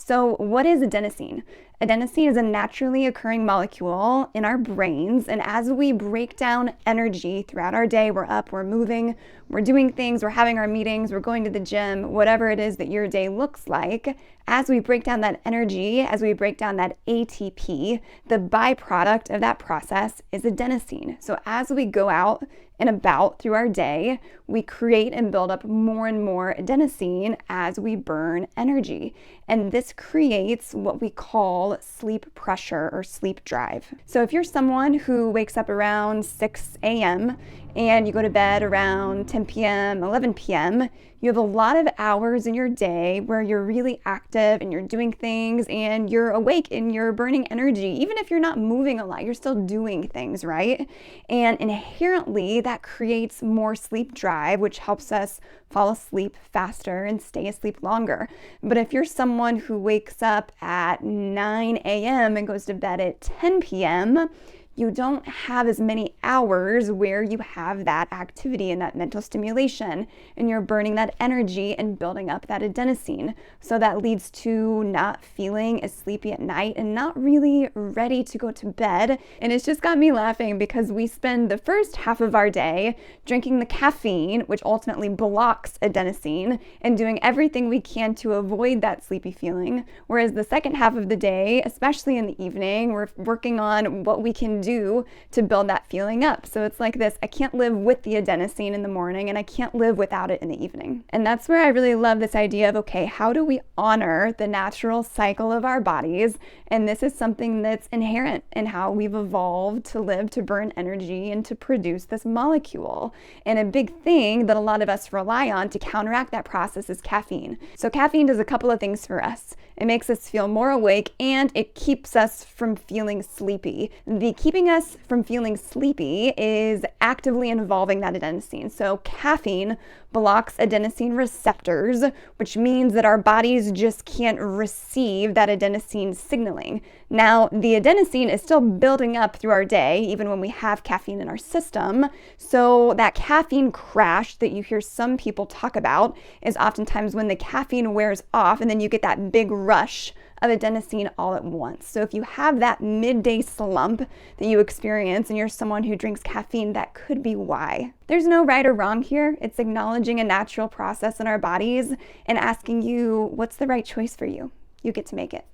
So what is adenosine? Adenosine is a naturally occurring molecule in our brains, and as we break down energy throughout our day, we're up, we're moving, we're doing things, we're having our meetings, we're going to the gym, whatever it is that your day looks like, as we break down that energy, as we break down that ATP, the byproduct of that process is adenosine. So as we go out and about through our day, we create and build up more and more adenosine as we burn energy. And this creates what we call sleep pressure or sleep drive. So if you're someone who wakes up around 6 a.m. and you go to bed around 10 p.m., 11 p.m., you have a lot of hours in your day where you're really active and you're doing things and you're awake and you're burning energy. Even if you're not moving a lot, you're still doing things, right? And inherently, that creates more sleep drive, which helps us fall asleep faster and stay asleep longer. But if you're someone who wakes up at 9 a.m. and goes to bed at 10 p.m., you don't have as many hours where you have that activity and that mental stimulation, and you're burning that energy and building up that adenosine. So that leads to not feeling as sleepy at night and not really ready to go to bed. And it's just got me laughing because we spend the first half of our day drinking the caffeine, which ultimately blocks adenosine, and doing everything we can to avoid that sleepy feeling. Whereas the second half of the day, especially in the evening, we're working on what we can do to build that feeling up. So it's like this, I can't live with the adenosine in the morning and I can't live without it in the evening. And that's where I really love this idea of, okay, how do we honor the natural cycle of our bodies? And this is something that's inherent in how we've evolved to live, to burn energy and to produce this molecule. And a big thing that a lot of us rely on to counteract that process is caffeine. So caffeine does a couple of things for us. It makes us feel more awake and it keeps us from feeling sleepy. The keeping us from feeling sleepy is actively involving that adenosine. So caffeine blocks adenosine receptors, which means that our bodies just can't receive that adenosine signaling. Now, the adenosine is still building up through our day, even when we have caffeine in our system. So that caffeine crash that you hear some people talk about is oftentimes when the caffeine wears off and then you get that big rush of adenosine all at once. So if you have that midday slump that you experience and you're someone who drinks caffeine, that could be why. There's no right or wrong here. It's acknowledging a natural process in our bodies and asking you, what's the right choice for you? You get to make it.